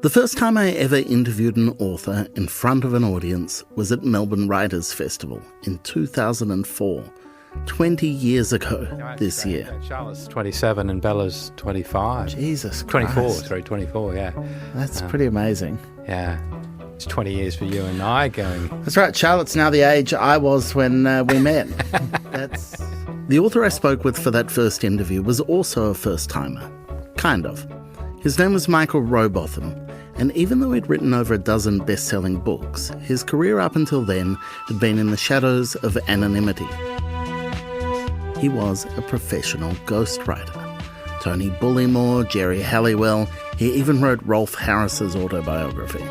The first time I ever interviewed an author in front of an audience was at Melbourne Writers' Festival in 2004, 20 years ago this year. Charlotte's 27 and Bella's 25. Jesus Christ. 24, yeah. That's pretty amazing. Yeah. It's 20 years for you and I going. That's right. Charlotte's now the age I was when we met. The author I spoke with for that first interview was also a first-timer. Kind of. His name was Michael Robotham, and even though he'd written over a dozen best-selling books, his career up until then had been in the shadows of anonymity. He was a professional ghostwriter. Tony Bullimore, Geri Halliwell, he even wrote Rolf Harris's autobiography.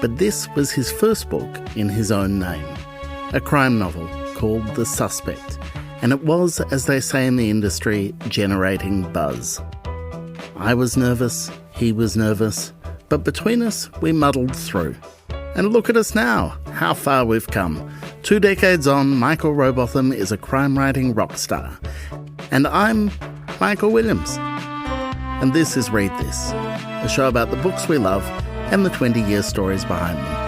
But this was his first book in his own name, a crime novel called The Suspect, and it was, as they say in the industry, generating buzz. I was nervous, he was nervous, but between us, we muddled through. And look at us now, how far we've come. 2 decades on, Michael Robotham is a crime-writing rock star. And I'm Michael Williams. And this is Read This, a show about the books we love and the 20-year stories behind them.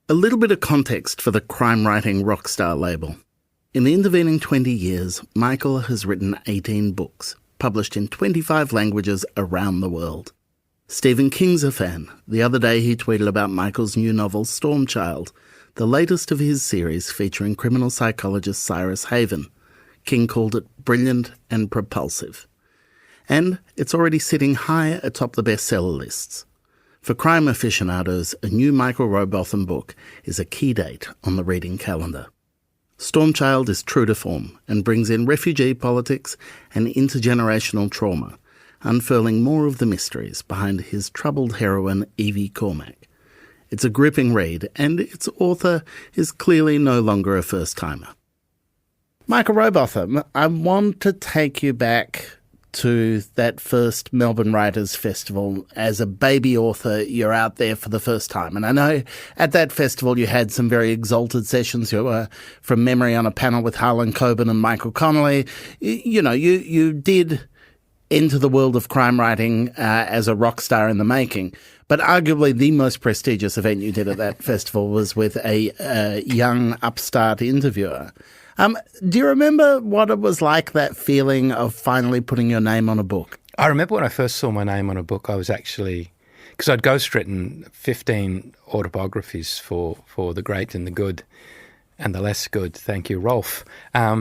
A little bit of context for the crime-writing rock star label. In the intervening 20 years, Michael has written 18 books, published in 25 languages around the world. Stephen King's a fan. The other day he tweeted about Michael's new novel Stormchild, the latest of his series featuring criminal psychologist Cyrus Haven. King called it brilliant and propulsive. And it's already sitting high atop the bestseller lists. For crime aficionados, a new Michael Robotham book is a key date on the reading calendar. Stormchild is true to form and brings in refugee politics and intergenerational trauma, unfurling more of the mysteries behind his troubled heroine Evie Cormack. It's a gripping read, and its author is clearly no longer a first-timer. Michael Robotham, I want to take you back to that first Melbourne Writers' Festival. As a baby author, you're out there for the first time. And I know at that festival you had some very exalted sessions. You were, from memory, on a panel with Harlan Coben and Michael Connolly. You did enter the world of crime writing as a rock star in the making. But arguably the most prestigious event you did at that festival was with a young upstart interviewer. Do you remember what it was like, that feeling of finally putting your name on a book? I remember when I first saw my name on a book, I was actually, because I'd ghostwritten 15 autobiographies for the great and the good and the less good, thank you, Rolf. I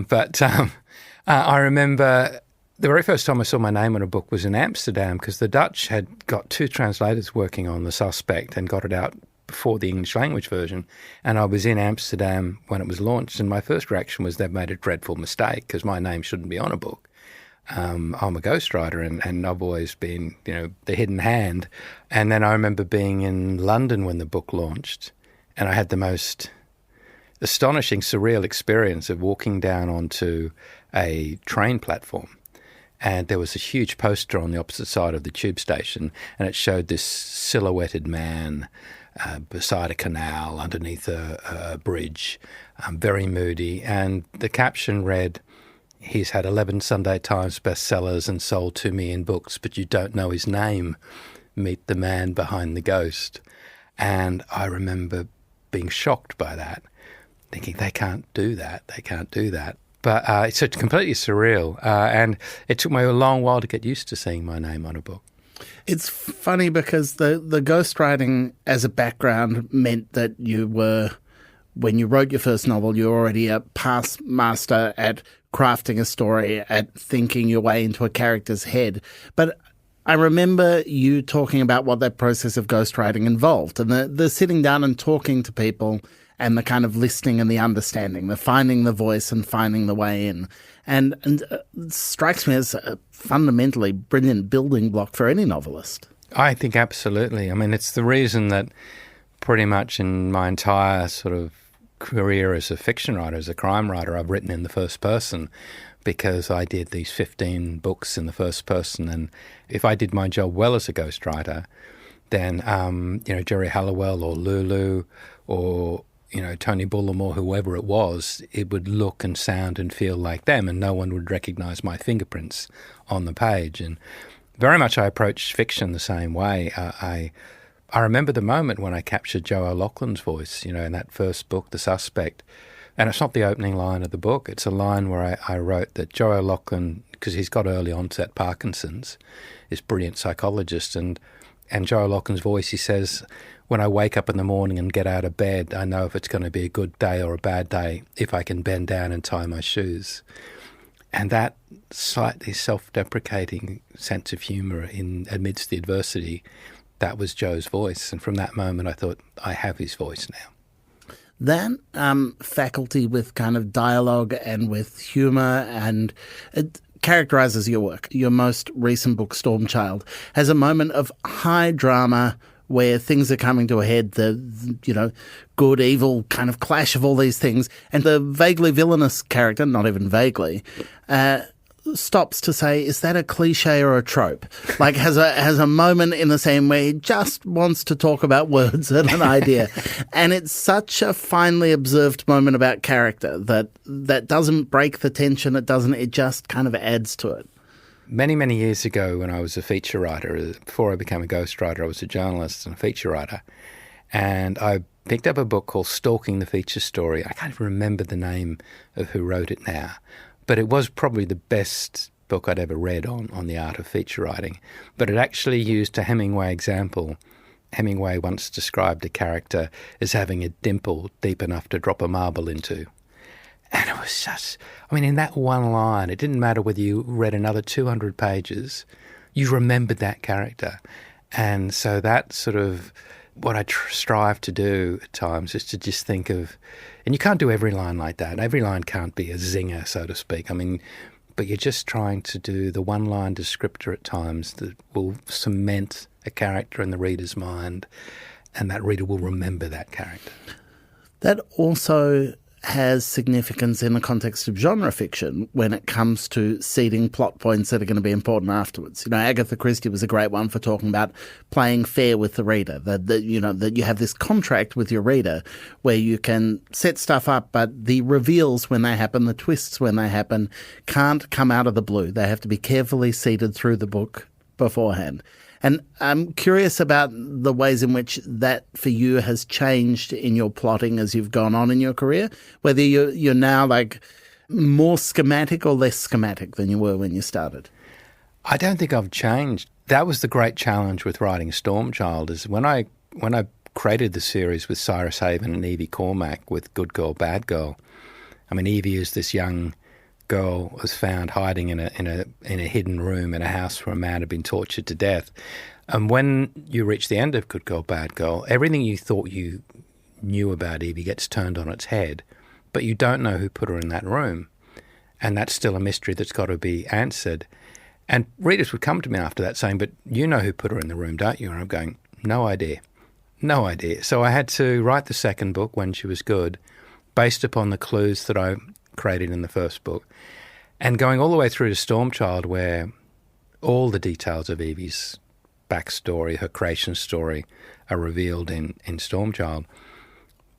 remember the very first time I saw my name on a book was in Amsterdam, because the Dutch had got 2 translators working on The Suspect and got it out before the English language version, and I was in Amsterdam when it was launched, and my first reaction was they've made a dreadful mistake because my name shouldn't be on a book. I'm a ghostwriter, and I've always been, the hidden hand. And then I remember being in London when the book launched, and I had the most astonishing, surreal experience of walking down onto a train platform, and there was a huge poster on the opposite side of the tube station, and it showed this silhouetted man beside a canal, underneath a bridge, very moody. And the caption read, "He's had 11 Sunday Times bestsellers and sold 2 million books, but you don't know his name. Meet the man behind the ghost." And I remember being shocked by that, thinking they can't do that. But it's completely surreal. And it took me a long while to get used to seeing my name on a book. It's funny because the ghostwriting as a background meant that you were, when you wrote your first novel, you were already a past master at crafting a story, at thinking your way into a character's head. But I remember you talking about what that process of ghostwriting involved, and the sitting down and talking to people, and the kind of listening and the understanding, the finding the voice and finding the way in. And it strikes me as a fundamentally brilliant building block for any novelist. I think absolutely. I mean, it's the reason that pretty much in my entire sort of career as a fiction writer, as a crime writer, I've written in the first person, because I did these 15 books in the first person. And if I did my job well as a ghostwriter, then, Geri Halliwell or Lulu or Tony Bullimore, whoever it was, it would look and sound and feel like them, and no one would recognise my fingerprints on the page. And very much I approached fiction the same way. I remember the moment when I captured Joe O'Loughlin's voice, in that first book, The Suspect. And it's not the opening line of the book. It's a line where I wrote that Joe O'Loughlin, because he's got early onset Parkinson's, is a brilliant psychologist, and Joe O'Loughlin's voice, he says, when I wake up in the morning and get out of bed, I know if it's going to be a good day or a bad day if I can bend down and tie my shoes. And that slightly self-deprecating sense of humour amidst the adversity, that was Joe's voice. And from that moment, I thought, I have his voice now. That faculty with kind of dialogue and with humour, and it characterises your work. Your most recent book, Stormchild, has a moment of high drama where things are coming to a head, the good, evil kind of clash of all these things, and the vaguely villainous character, not even vaguely, stops to say, is that a cliche or a trope? Like has a moment in the scene where he just wants to talk about words and an idea. And it's such a finely observed moment about character that doesn't break the tension, it just kind of adds to it. Many, many years ago when I was a feature writer, before I became a ghostwriter, I was a journalist and a feature writer. And I picked up a book called Stalking, the Feature Story. I can't even remember the name of who wrote it now, but it was probably the best book I'd ever read on the art of feature writing. But it actually used a Hemingway example. Hemingway once described a character as having a dimple deep enough to drop a marble into. And it was just, in that one line, it didn't matter whether you read another 200 pages, you remembered that character. And so that's sort of what I strive to do at times, is to just think of, and you can't do every line like that. Every line can't be a zinger, so to speak. But you're just trying to do the one-line descriptor at times that will cement a character in the reader's mind, and that reader will remember that character. That also has significance in the context of genre fiction when it comes to seeding plot points that are going to be important afterwards. Agatha Christie was a great one for talking about playing fair with the reader, that you have this contract with your reader where you can set stuff up, but the reveals when they happen, the twists when they happen, can't come out of the blue. They have to be carefully seeded through the book beforehand. And I'm curious about the ways in which that for you has changed in your plotting as you've gone on in your career, whether you're now like more schematic or less schematic than you were when you started. I don't think I've changed. That was the great challenge with writing Stormchild, is when I created the series with Cyrus Haven and Evie Cormack with Good Girl, Bad Girl. Evie is this young girl was found hiding in a hidden room in a house where a man had been tortured to death. And when you reach the end of Good Girl, Bad Girl, everything you thought you knew about Evie gets turned on its head, but you don't know who put her in that room. And that's still a mystery that's got to be answered. And readers would come to me after that saying, but you know who put her in the room, don't you? And I'm going, no idea. No idea. So I had to write the second book, When She Was Good, based upon the clues that I created in the first book, and going all the way through to Stormchild, where all the details of Evie's backstory, her creation story, are revealed in Stormchild.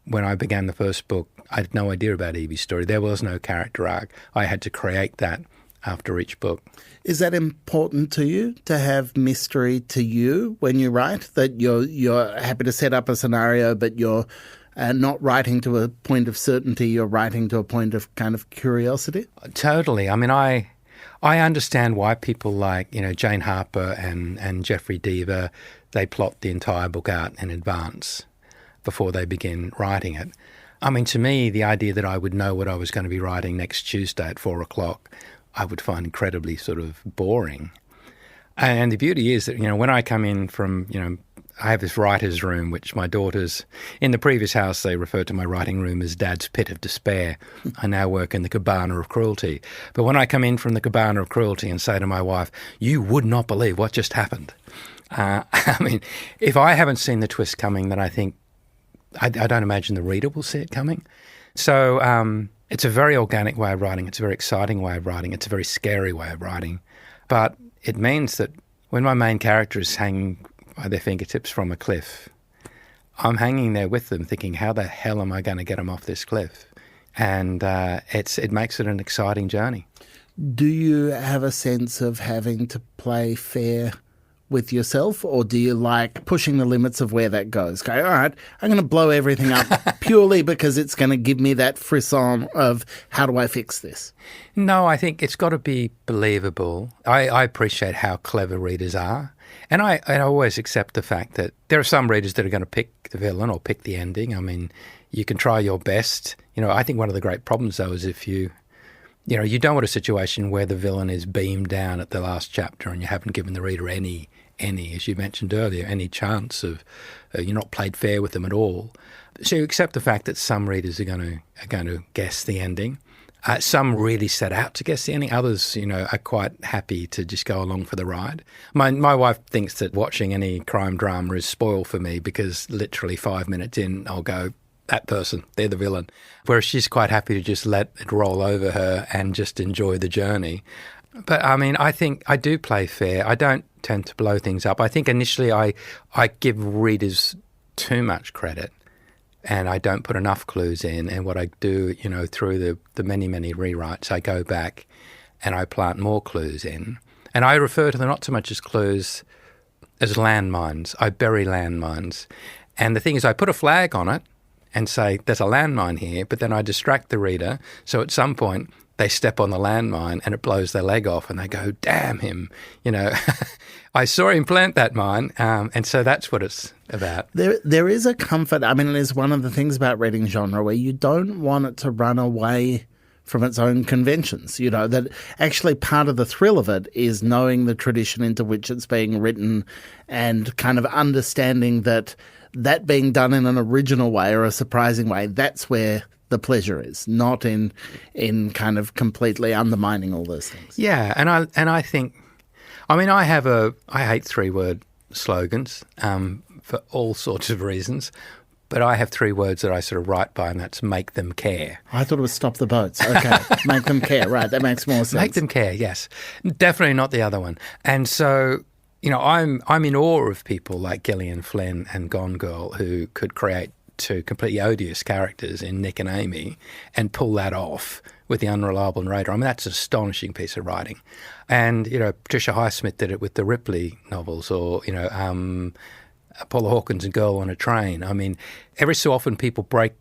When I began the first book, I had no idea about Evie's story. There was no character arc. I had to create that after each book. Is that important to you, to have mystery to you when you write, that you're happy to set up a scenario, but you're not writing to a point of certainty, you're writing to a point of kind of curiosity? Totally. I understand why people like, Jane Harper and Jeffrey Deaver, they plot the entire book out in advance before they begin writing it. To me, the idea that I would know what I was going to be writing next Tuesday at 4:00, I would find incredibly sort of boring. And the beauty is that, when I come in from, I have this writer's room, which my daughters, in the previous house, they referred to my writing room as Dad's pit of despair. I now work in the Cabana of Cruelty. But when I come in from the Cabana of Cruelty and say to my wife, you would not believe what just happened. If I haven't seen the twist coming, then I think, I don't imagine the reader will see it coming. So it's a very organic way of writing. It's a very exciting way of writing. It's a very scary way of writing. But it means that when my main character is hanging by their fingertips from a cliff, I'm hanging there with them thinking, how the hell am I going to get them off this cliff? And it makes it an exciting journey. Do you have a sense of having to play fair with yourself, or do you like pushing the limits of where that goes? Go, all right, I'm going to blow everything up purely because it's going to give me that frisson of how do I fix this? No, I think it's got to be believable. I appreciate how clever readers are. And I always accept the fact that there are some readers that are going to pick the villain or pick the ending. I mean, you can try your best. I think one of the great problems, though, is if you don't want a situation where the villain is beamed down at the last chapter and you haven't given the reader any, as you mentioned earlier, any chance of you're not played fair with them at all. So you accept the fact that some readers are going to guess the ending. Some really set out to guess the ending. Others, are quite happy to just go along for the ride. My wife thinks that watching any crime drama is spoil for me because literally 5 minutes in, I'll go, that person, they're the villain. Whereas she's quite happy to just let it roll over her and just enjoy the journey. But, I mean, I think I do play fair. I don't tend to blow things up. I think initially I give readers too much credit and I don't put enough clues in. And what I do, through the many, many rewrites, I go back and I plant more clues in. And I refer to them not so much as clues as landmines. I bury landmines. And the thing is, I put a flag on it and say, there's a landmine here, but then I distract the reader. So at some point, they step on the landmine and it blows their leg off and they go, damn him, I saw him plant that mine. And so that's what it's about. There is a comfort. I mean, it is one of the things about reading genre where you don't want it to run away from its own conventions. That actually part of the thrill of it is knowing the tradition into which it's being written and kind of understanding that being done in an original way or a surprising way, that's where the pleasure is, not in kind of completely undermining all those things. Yeah, and I think, I mean, I hate 3-word slogans for all sorts of reasons, but I have 3 words that I sort of write by, and that's make them care. I thought it was stop the boats. Okay, make them care. Right, that makes more sense. Make them care, yes. Definitely not the other one. And so, I'm in awe of people like Gillian Flynn and Gone Girl who could create 2 completely odious characters in Nick and Amy and pull that off with the unreliable narrator. I mean, that's an astonishing piece of writing. And, Patricia Highsmith did it with the Ripley novels or, Paula Hawkins and Girl on a Train. I mean, every so often people break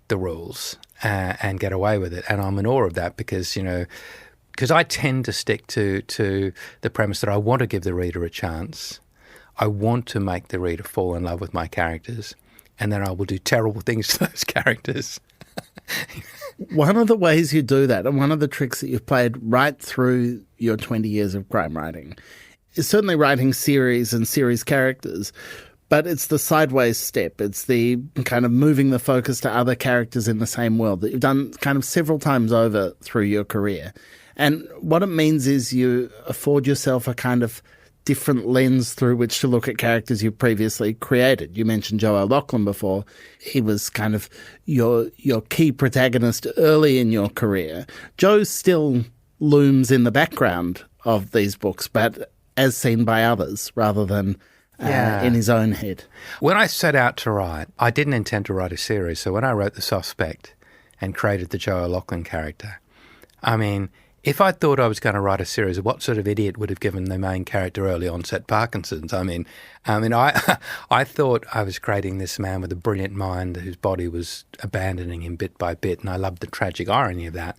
the rules and get away with it. And I'm in awe of that because I tend to stick to the premise that I want to give the reader a chance. I want to make the reader fall in love with my characters. And then I will do terrible things to those characters. One of the ways you do that, and one of the tricks that you've played right through your 20 years of crime writing, is certainly writing series and series characters, but it's the sideways step. It's the kind of moving the focus to other characters in the same world that you've done kind of several times over through your career. And what it means is you afford yourself a kind of different lens through which to look at characters you previously created. You mentioned Joe O'Loughlin before. He was kind of your key protagonist early in your career. Joe still looms in the background of these books, but as seen by others rather than in his own head. When I set out to write, I didn't intend to write a series. So when I wrote The Suspect and created the Joe O'Loughlin character, I mean, if I thought I was going to write a series, what sort of idiot would have given the main character early onset Parkinson's? I thought I was creating this man with a brilliant mind whose body was abandoning him bit by bit, and I loved the tragic irony of that.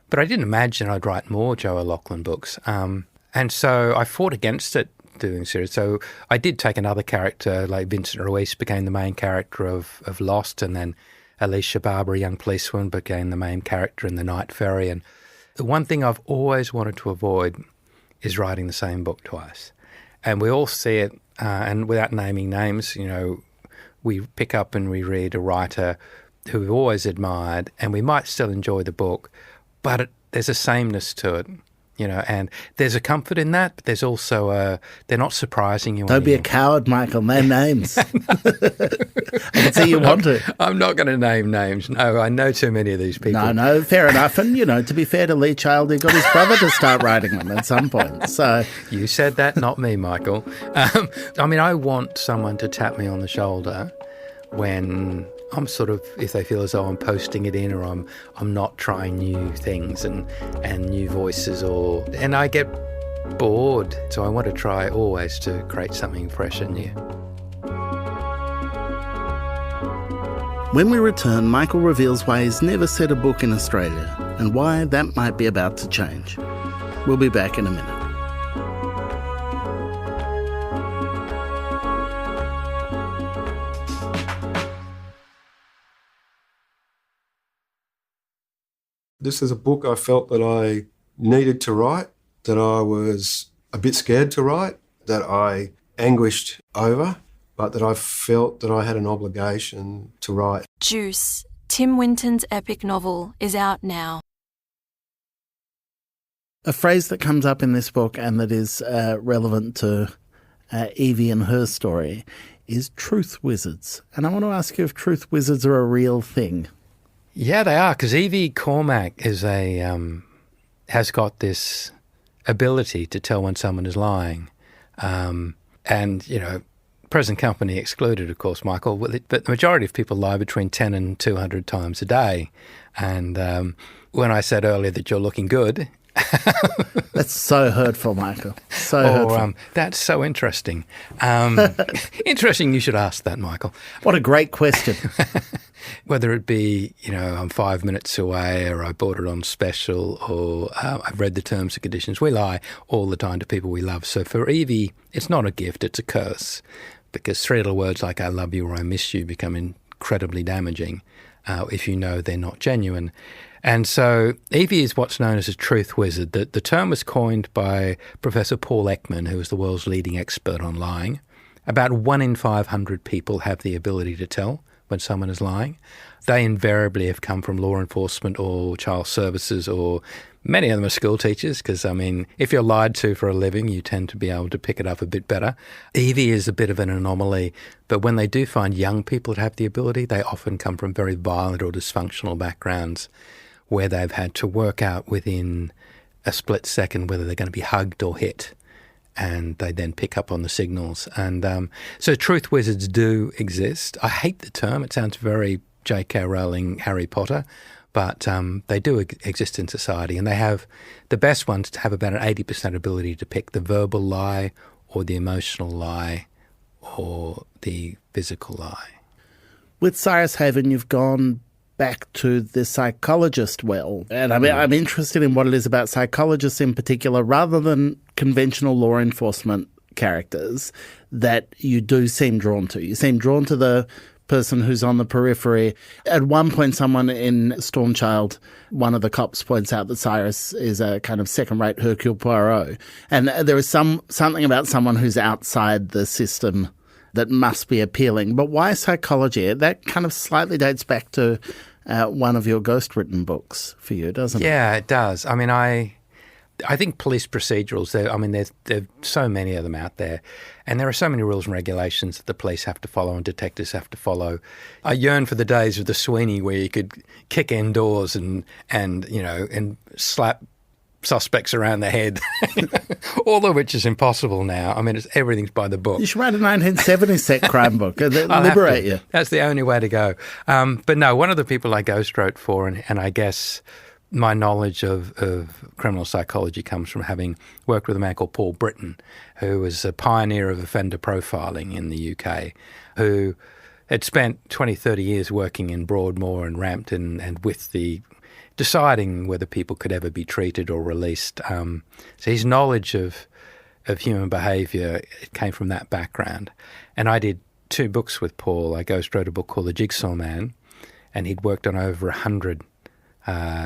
But I didn't imagine I'd write more Joe O'Loughlin books. And so I fought against it doing a series. So I did take another character, like Vincent Ruiz became the main character of Lost, and then Alicia Barber, a young policewoman, became the main character in The Night Ferry. And the one thing I've always wanted to avoid is writing the same book twice. And we all see it, and without naming names, we pick up and we read a writer who we've always admired, and we might still enjoy the book, but there's a sameness to it. And there's a comfort in that, but there's also they're not surprising you. Don't be a coward, Michael. Name names. I can see you want to. I'm not going to name names. No, I know too many of these people. No, fair enough. And, to be fair to Lee Child, he got his brother to start writing them at some point. So you said that, not me, Michael. I want someone to tap me on the shoulder when I'm sort of, if they feel as though I'm posting it in, or I'm not trying new things and new voices, and I get bored. So I want to try always to create something fresh and new. When we return, Michael reveals why he's never set a book in Australia and why that might be about to change. We'll be back in a minute. This is a book I felt that I needed to write, that I was a bit scared to write, that I anguished over, but that I felt that I had an obligation to write. Juice, Tim Winton's epic novel, is out now. A phrase that comes up in this book and that is relevant to Evie and her story is truth wizards. And I want to ask you if truth wizards are a real thing. Yeah, they are, because Evie Cormack is has got this ability to tell when someone is lying. And, you know, present company excluded, of course, Michael, but the majority of people lie between 10 and 200 times a day. And when I said earlier that you're looking good... That's so hurtful, Michael. So hurtful. That's so interesting. Interesting you should ask that, Michael. What a great question. Whether it be, you know, I'm 5 minutes away, or I bought it on special, or I've read the terms and conditions. We lie all the time to people we love. So for Evie, it's not a gift, it's a curse, because three little words like I love you or I miss you become incredibly damaging if you know they're not genuine. And so Evie is what's known as a truth wizard. The term was coined by Professor Paul Ekman, who is the world's leading expert on lying. About 1 in 500 people have the ability to tell when someone is lying. They invariably have come from law enforcement or child services, or many of them are school teachers, because, I mean, if you're lied to for a living, you tend to be able to pick it up a bit better. Evie is a bit of an anomaly, but when they do find young people that have the ability, they often come from very violent or dysfunctional backgrounds where they've had to work out within a split second whether they're going to be hugged or hit, and they then pick up on the signals. And so truth wizards do exist. I hate the term. It sounds very J.K. Rowling, Harry Potter, but they do exist in society, and they have the best ones to have about an 80% ability to pick the verbal lie or the emotional lie or the physical lie. With Cyrus Haven, you've gone back to the psychologist well. And I'm interested in what it is about psychologists in particular, rather than conventional law enforcement characters, that you do seem drawn to. You seem drawn to the person who's on the periphery. At one point, someone in Stormchild, one of the cops points out that Cyrus is a kind of second-rate Hercule Poirot. And there is something about someone who's outside the system that must be appealing. But why psychology? That kind of slightly dates back to one of your ghost-written books for you, doesn't it? Yeah, it does. I mean, I think police procedurals, there's so many of them out there, and there are so many rules and regulations that the police have to follow and detectives have to follow. I yearn for the days of the Sweeney where you could kick in doors and slap suspects around the head, all of which is impossible now. I mean, everything's by the book. You should write a 1970s set crime book. Liberate you. That's the only way to go. But no, one of the people I ghost wrote for, and I guess my knowledge of criminal psychology comes from having worked with a man called Paul Britton, who was a pioneer of offender profiling in the UK, who had spent 20, 30 years working in Broadmoor and Rampton and with the deciding whether people could ever be treated or released. So his knowledge of human behaviour came from that background. And I did 2 books with Paul. I ghost wrote a book called The Jigsaw Man, and he'd worked on over 100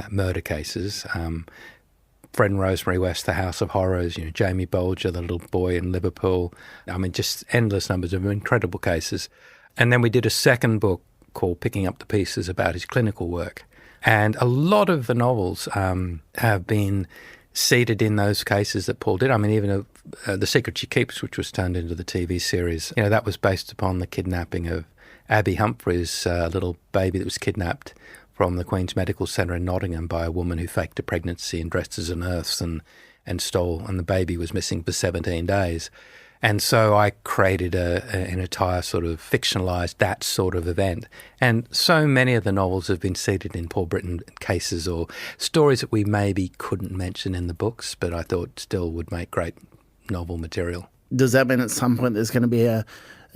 murder cases. Fred and Rosemary West, The House of Horrors, Jamie Bolger, the little boy in Liverpool. I mean, just endless numbers of incredible cases. And then we did a second book called Picking Up the Pieces about his clinical work. And a lot of the novels have been seated in those cases that Paul did. I mean, even The Secret She Keeps, which was turned into the TV series, that was based upon the kidnapping of Abby Humphries, a little baby that was kidnapped from the Queen's Medical Centre in Nottingham by a woman who faked a pregnancy and dressed as a nurse and stole, and the baby was missing for 17 days. And so I created an entire sort of fictionalised that sort of event. And so many of the novels have been seated in Paul Britton cases or stories that we maybe couldn't mention in the books, but I thought still would make great novel material. Does that mean at some point there's going to be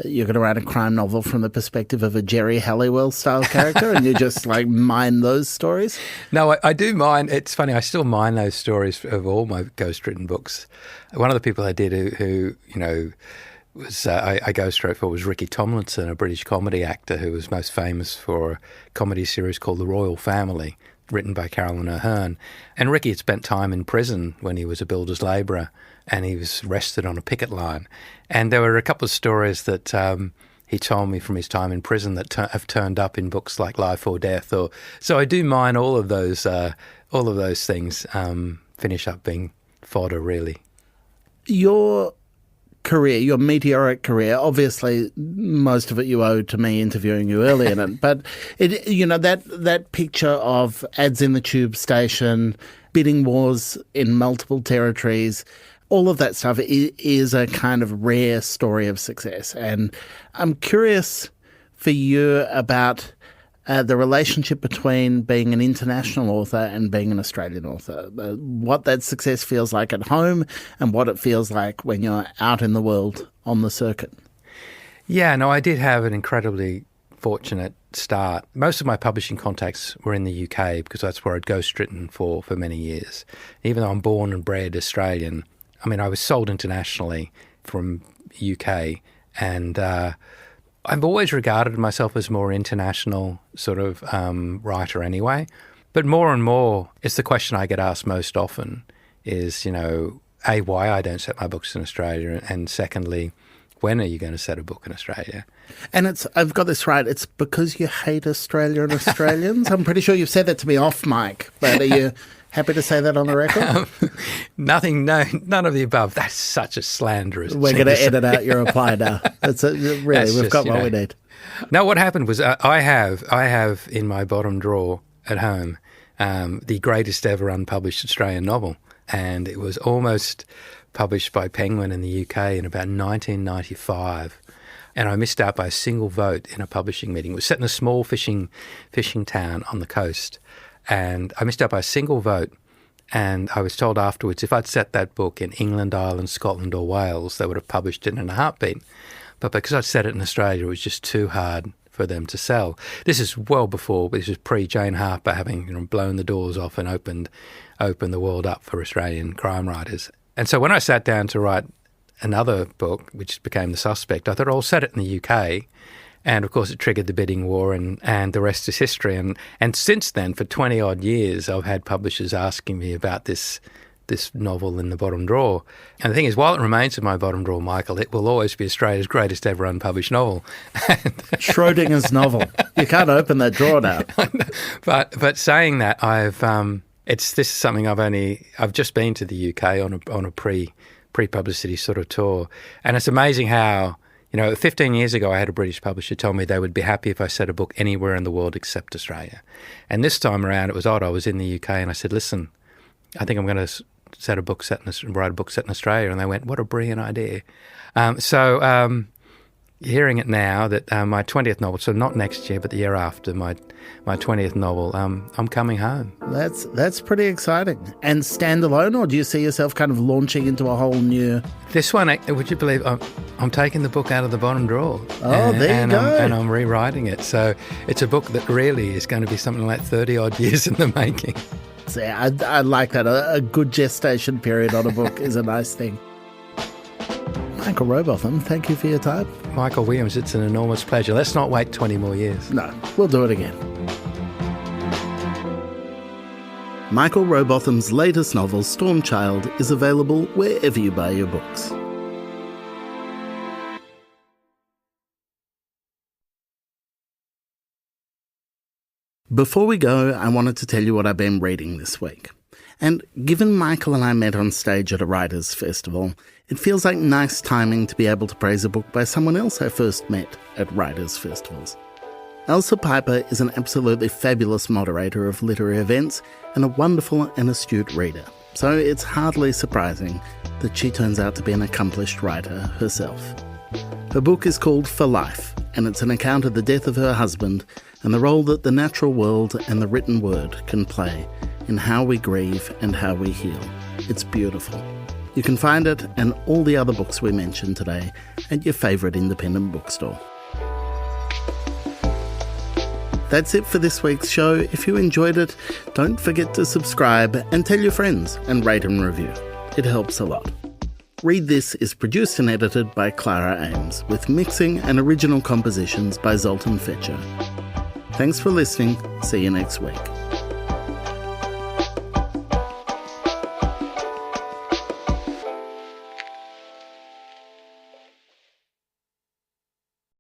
you're going to write a crime novel from the perspective of a Geri Halliwell style character and you just like mine those stories? No, I do mine. It's funny, I still mine those stories of all my ghost-written books. One of the people I did who was I ghostwrote for was Ricky Tomlinson, a British comedy actor who was most famous for a comedy series called The Royal Family, written by Carolyn O'Hearn. And Ricky had spent time in prison when he was a builder's labourer, and he was arrested on a picket line. And there were a couple of stories that he told me from his time in prison that have turned up in books like Life or Death. So I do mine all of those things, finish up being fodder, really. Your career, your meteoric career, obviously most of it you owe to me interviewing you early in it, but that picture of ads in the tube station, bidding wars in multiple territories, all of that stuff is a kind of rare story of success. And I'm curious for you about the relationship between being an international author and being an Australian author, what that success feels like at home and what it feels like when you're out in the world on the circuit. Yeah, no, I did have an incredibly fortunate start. Most of my publishing contacts were in the UK because that's where I'd ghostwritten for many years. Even though I'm born and bred Australian, I mean, I was sold internationally from UK, and I've always regarded myself as more international sort of writer anyway. But more and more, it's the question I get asked most often is, A, why I don't set my books in Australia, and secondly, when are you going to set a book in Australia? And I've got this right, it's because you hate Australia and Australians? I'm pretty sure you've said that to me off mic, but are you happy to say that on the record? None of the above. That's such a slanderous We're going to edit out your reply now. We've got what we need. No, what happened was I have in my bottom drawer at home the greatest ever unpublished Australian novel, and it was almost published by Penguin in the UK in about 1995. And I missed out by a single vote in a publishing meeting. It was set in a small fishing town on the coast. And I missed out by a single vote. And I was told afterwards if I'd set that book in England, Ireland, Scotland or Wales, they would have published it in a heartbeat. But because I'd set it in Australia, it was just too hard for them to sell. This is well before, this is pre-Jane Harper having blown the doors off and opened the world up for Australian crime writers. And so when I sat down to write another book, which became The Suspect, I thought I'll set it in the UK. And, of course, it triggered the bidding war and the rest is history. And since then, for 20-odd years, I've had publishers asking me about this novel in the bottom drawer. And the thing is, while it remains in my bottom drawer, Michael, it will always be Australia's greatest ever unpublished novel. Schrodinger's novel. You can't open that drawer now. But saying that, this is something I've just been to the UK on a pre-publicity sort of tour. And it's amazing how, 15 years ago I had a British publisher tell me they would be happy if I set a book anywhere in the world except Australia. And this time around it was odd. I was in the UK and I said, listen, I think I'm going to write a book set in Australia. And they went, what a brilliant idea. Hearing it now that my 20th novel, so not next year, but the year after, my 20th novel, I'm coming home. That's pretty exciting. And standalone, or do you see yourself kind of launching into a whole new... This one, would you believe, I'm taking the book out of the bottom drawer. Oh, there you go. And I'm rewriting it. So it's a book that really is going to be something like 30-odd years in the making. So yeah, I like that. A good gestation period on a book is a nice thing. Michael Robotham, thank you for your time. Michael Williams, it's an enormous pleasure. Let's not wait 20 more years. No, we'll do it again. Michael Robotham's latest novel, Stormchild, is available wherever you buy your books. Before we go, I wanted to tell you what I've been reading this week. And given Michael and I met on stage at a writers' festival, it feels like nice timing to be able to praise a book by someone else I first met at writers' festivals. Ailsa Piper is an absolutely fabulous moderator of literary events and a wonderful and astute reader. so it's hardly surprising that she turns out to be an accomplished writer herself. Her book is called For Life, and it's an account of the death of her husband and the role that the natural world and the written word can play in how we grieve and how we heal. It's beautiful. You can find it and all the other books we mentioned today at your favourite independent bookstore. That's it for this week's show. If you enjoyed it, don't forget to subscribe and tell your friends and rate and review. It helps a lot. Read This is produced and edited by Clara Ames, with mixing and original compositions by Zoltan Fetcher. Thanks for listening. See you next week.